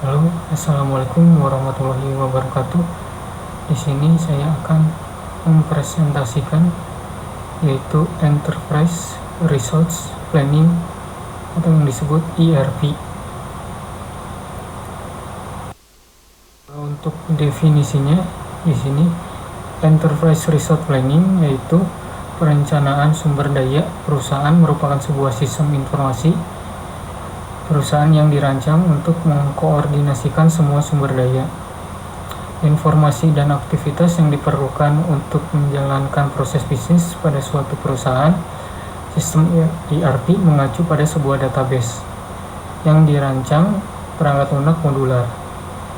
Halo, assalamualaikum warahmatullahi wabarakatuh. Di sini saya akan mempresentasikan yaitu Enterprise Resource Planning atau yang disebut ERP. Untuk definisinya di sini Enterprise Resource Planning yaitu perencanaan sumber daya perusahaan merupakan sebuah sistem informasi perusahaan yang dirancang untuk mengkoordinasikan semua sumber daya, informasi dan aktivitas yang diperlukan untuk menjalankan proses bisnis pada suatu perusahaan. Sistem ERP mengacu pada sebuah database yang dirancang perangkat lunak modular.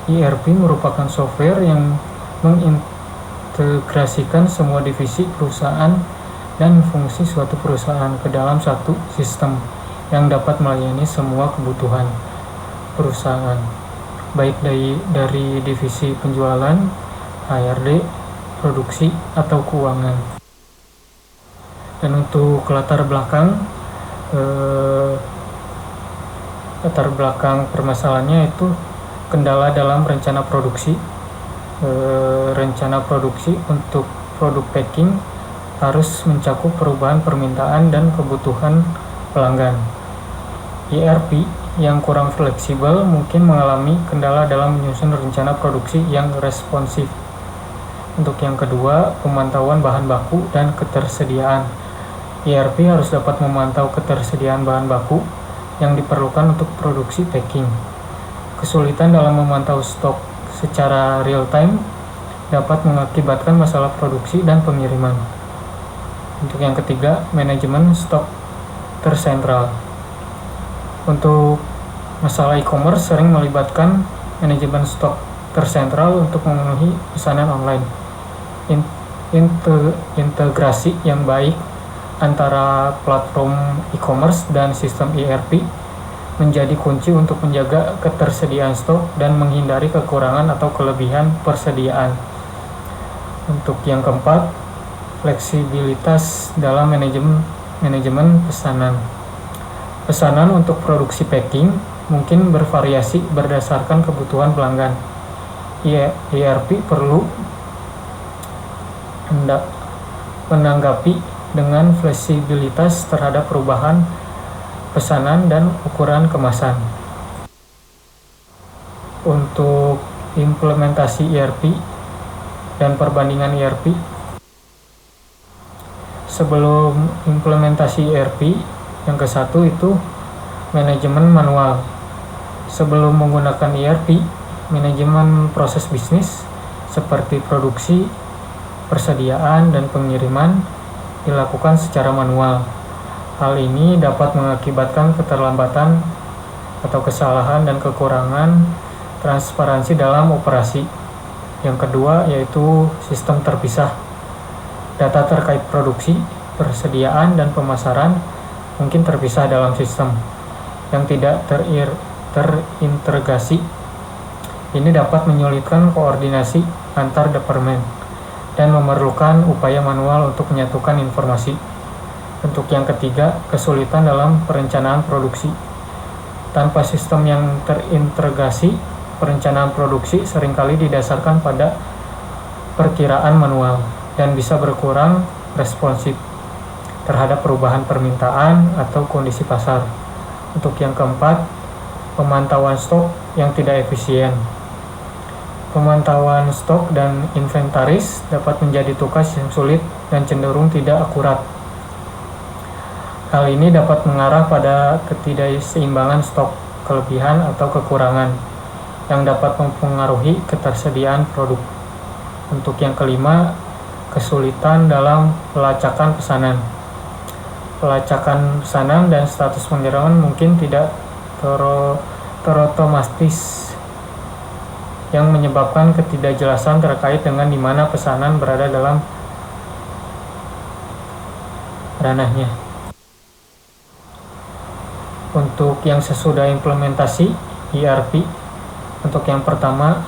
ERP merupakan software yang mengintegrasikan semua divisi perusahaan dan fungsi suatu perusahaan ke dalam satu sistem yang dapat melayani semua kebutuhan perusahaan, baik dari divisi penjualan, HRD, produksi, atau keuangan. Dan untuk latar belakang permasalahannya itu kendala dalam rencana produksi. Rencana produksi untuk produk packing harus mencakup perubahan permintaan dan kebutuhan pelanggan. ERP yang kurang fleksibel mungkin mengalami kendala dalam menyusun rencana produksi yang responsif. Untuk yang kedua, pemantauan bahan baku dan ketersediaan. ERP harus dapat memantau ketersediaan bahan baku yang diperlukan untuk produksi packing. Kesulitan dalam memantau stok secara real time dapat mengakibatkan masalah produksi dan pengiriman. Untuk yang ketiga, manajemen stok tersentral. Untuk masalah e-commerce sering melibatkan manajemen stok tersentral untuk memenuhi pesanan online. Integrasi yang baik antara platform e-commerce dan sistem ERP menjadi kunci untuk menjaga ketersediaan stok dan menghindari kekurangan atau kelebihan persediaan. Untuk yang keempat, fleksibilitas dalam manajemen pesanan. Pesanan untuk produksi packing mungkin bervariasi berdasarkan kebutuhan pelanggan. ERP perlu menanggapi dengan fleksibilitas terhadap perubahan pesanan dan ukuran kemasan. Untuk implementasi ERP dan perbandingan ERP. Sebelum implementasi ERP, yang ke satu itu manajemen manual. Sebelum menggunakan ERP, manajemen proses bisnis seperti produksi, persediaan, dan pengiriman dilakukan secara manual. Hal ini dapat mengakibatkan keterlambatan atau kesalahan dan kekurangan transparansi dalam operasi. Yang kedua yaitu sistem terpisah. Data terkait produksi, persediaan, dan pemasaran mungkin terpisah dalam sistem yang tidak terintegrasi. Ini dapat menyulitkan koordinasi antar departemen dan memerlukan upaya manual untuk menyatukan informasi. Untuk yang ketiga, kesulitan dalam perencanaan produksi. Tanpa sistem yang terintegrasi, perencanaan produksi seringkali didasarkan pada perkiraan manual dan bisa berkurang responsif terhadap perubahan permintaan atau kondisi pasar. Untuk yang keempat, pemantauan stok yang tidak efisien. Pemantauan stok dan inventaris dapat menjadi tugas yang sulit dan cenderung tidak akurat. Hal ini dapat mengarah pada ketidakseimbangan stok, kelebihan atau kekurangan yang dapat mempengaruhi ketersediaan produk. Untuk yang kelima, kesulitan dalam pelacakan pesanan. Pelacakan pesanan dan status pengiriman mungkin tidak terotomatis yang menyebabkan ketidakjelasan terkait dengan di mana pesanan berada dalam ranahnya. Untuk yang sesudah implementasi ERP, untuk yang pertama,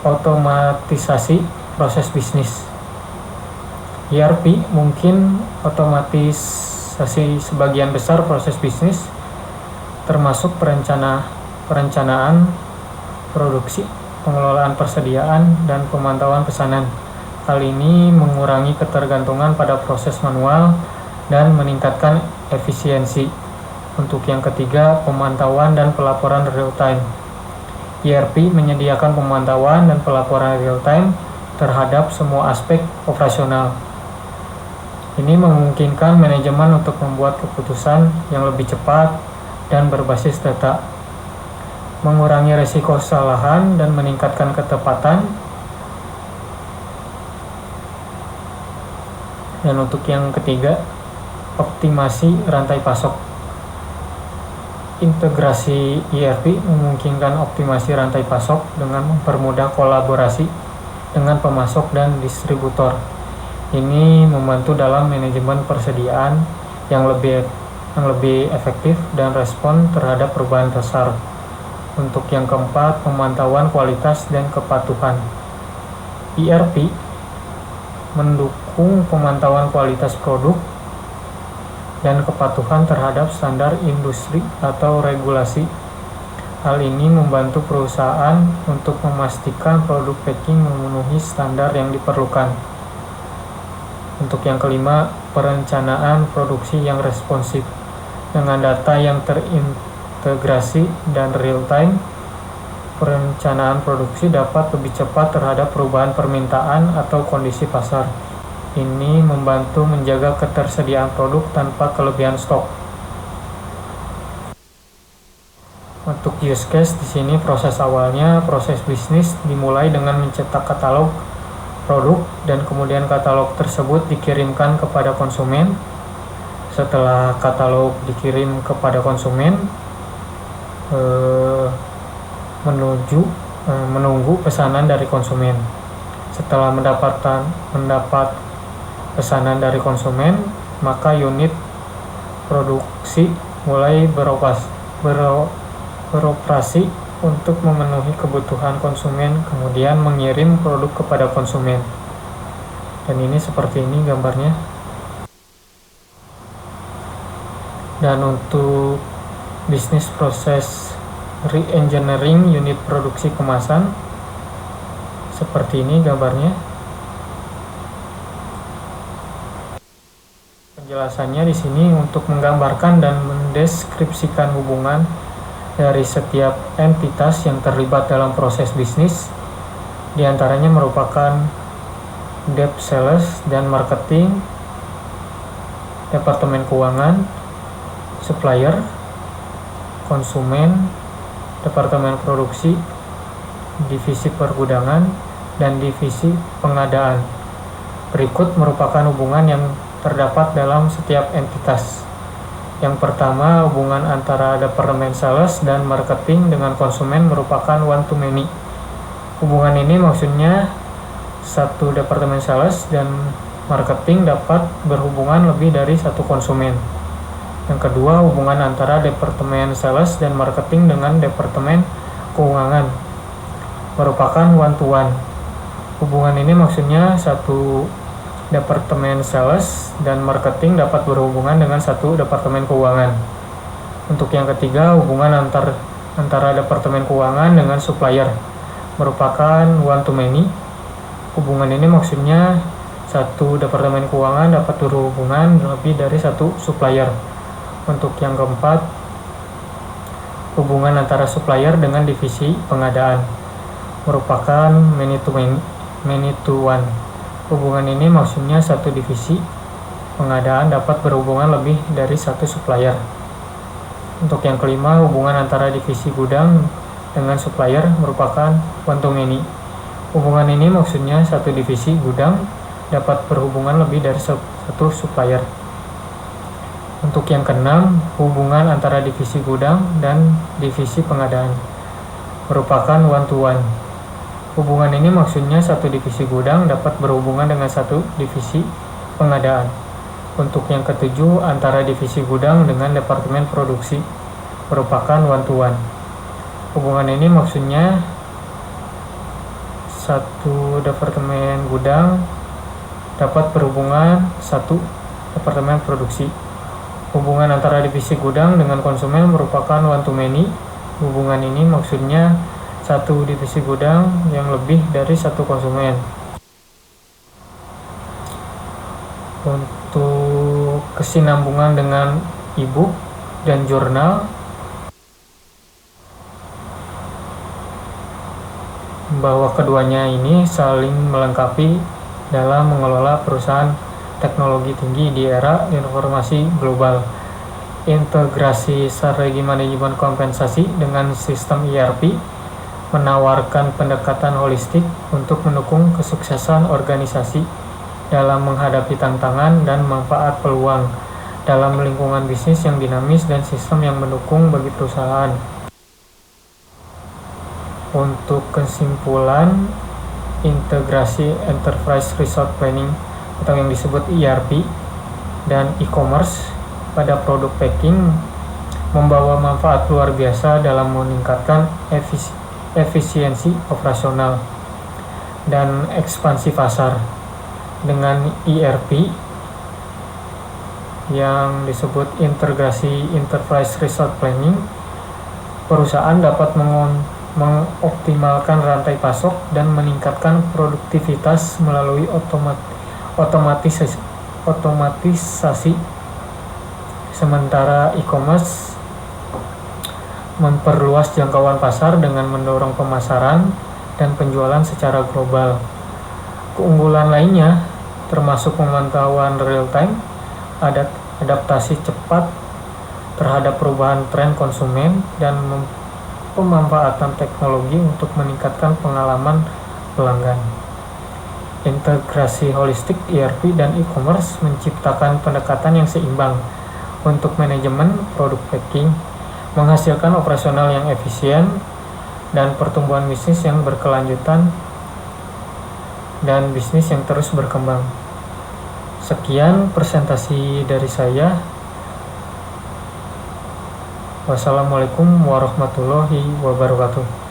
otomatisasi proses bisnis. ERP mungkin otomatisasi sebagian besar proses bisnis, termasuk perencanaan produksi, pengelolaan persediaan, dan pemantauan pesanan. Hal ini mengurangi ketergantungan pada proses manual dan meningkatkan efisiensi. Untuk yang ketiga, pemantauan dan pelaporan real-time. ERP menyediakan pemantauan dan pelaporan real-time terhadap semua aspek operasional. Ini memungkinkan manajemen untuk membuat keputusan yang lebih cepat dan berbasis data, mengurangi risiko kesalahan dan meningkatkan ketepatan. Dan untuk yang ketiga, optimasi rantai pasok. Integrasi ERP memungkinkan optimasi rantai pasok dengan mempermudah kolaborasi dengan pemasok dan distributor. Ini membantu dalam manajemen persediaan yang lebih efektif dan respon terhadap perubahan pasar. Untuk yang keempat, pemantauan kualitas dan kepatuhan. ERP mendukung pemantauan kualitas produk dan kepatuhan terhadap standar industri atau regulasi. Hal ini membantu perusahaan untuk memastikan produk packing memenuhi standar yang diperlukan. Untuk yang kelima, perencanaan produksi yang responsif. Dengan data yang terintegrasi dan real-time, perencanaan produksi dapat lebih cepat terhadap perubahan permintaan atau kondisi pasar. Ini membantu menjaga ketersediaan produk tanpa kelebihan stok. Untuk use case di sini proses awalnya, proses bisnis dimulai dengan mencetak katalog produk dan kemudian katalog tersebut dikirimkan kepada konsumen. Setelah katalog dikirim kepada konsumen, menunggu pesanan dari konsumen. Setelah mendapat pesanan dari konsumen, maka unit produksi mulai beroperasi untuk memenuhi kebutuhan konsumen, kemudian mengirim produk kepada konsumen. Dan ini seperti ini gambarnya. Dan untuk bisnis proses re-engineering unit produksi kemasan, seperti ini gambarnya. Penjelasannya di sini untuk menggambarkan dan mendeskripsikan hubungan dari setiap entitas yang terlibat dalam proses bisnis. Di antaranya merupakan debt sales dan marketing, departemen keuangan, supplier, konsumen, departemen produksi, divisi pergudangan, dan divisi pengadaan. Berikut merupakan hubungan yang terdapat dalam setiap entitas. Yang pertama, hubungan antara departemen sales dan marketing dengan konsumen merupakan one to many. Hubungan ini maksudnya satu departemen sales dan marketing dapat berhubungan lebih dari satu konsumen. Yang kedua, hubungan antara departemen sales dan marketing dengan departemen keuangan merupakan one to one. Hubungan ini maksudnya satu departemen sales dan marketing dapat berhubungan dengan satu departemen keuangan. Untuk yang ketiga, hubungan antara departemen keuangan dengan supplier merupakan one to many. Hubungan ini maksudnya satu departemen keuangan dapat berhubungan lebih dari satu supplier. Untuk yang keempat, hubungan antara supplier dengan divisi pengadaan merupakan many to one. Hubungan ini maksudnya satu divisi pengadaan dapat berhubungan lebih dari satu supplier. Untuk yang kelima, hubungan antara divisi gudang dengan supplier merupakan one to many. Hubungan ini maksudnya satu divisi gudang dapat berhubungan lebih dari satu supplier. Untuk yang keenam, hubungan antara divisi gudang dan divisi pengadaan merupakan one to one. Hubungan ini maksudnya satu divisi gudang dapat berhubungan dengan satu divisi pengadaan. Untuk yang ketujuh, antara divisi gudang dengan departemen produksi merupakan one to one. Hubungan ini maksudnya satu departemen gudang dapat berhubungan satu departemen produksi. Hubungan antara divisi gudang dengan konsumen merupakan one to many. Hubungan ini maksudnya satu divisi gudang yang lebih dari satu konsumen. Untuk kesinambungan dengan e-book dan jurnal, bahwa keduanya ini saling melengkapi dalam mengelola perusahaan teknologi tinggi di era informasi global. Integrasi strategi manajemen kompensasi dengan sistem ERP menawarkan pendekatan holistik untuk mendukung kesuksesan organisasi dalam menghadapi tantangan dan manfaat peluang dalam lingkungan bisnis yang dinamis dan sistem yang mendukung bagi perusahaan. Untuk kesimpulan, integrasi Enterprise Resource Planning atau yang disebut ERP dan e-commerce pada produk packing membawa manfaat luar biasa dalam meningkatkan efisiensi operasional dan ekspansi pasar. Dengan ERP yang disebut integrasi Enterprise Resource Planning, perusahaan dapat mengoptimalkan rantai pasok dan meningkatkan produktivitas melalui otomatisasi. Sementara e-commerce memperluas jangkauan pasar dengan mendorong pemasaran dan penjualan secara global. Keunggulan lainnya termasuk pemantauan real-time, adaptasi cepat terhadap perubahan tren konsumen, dan pemanfaatan teknologi untuk meningkatkan pengalaman pelanggan. Integrasi holistik ERP dan e-commerce menciptakan pendekatan yang seimbang untuk manajemen produk packing, menghasilkan operasional yang efisien, dan pertumbuhan bisnis yang berkelanjutan dan bisnis yang terus berkembang. Sekian presentasi dari saya. Wassalamualaikum warahmatullahi wabarakatuh.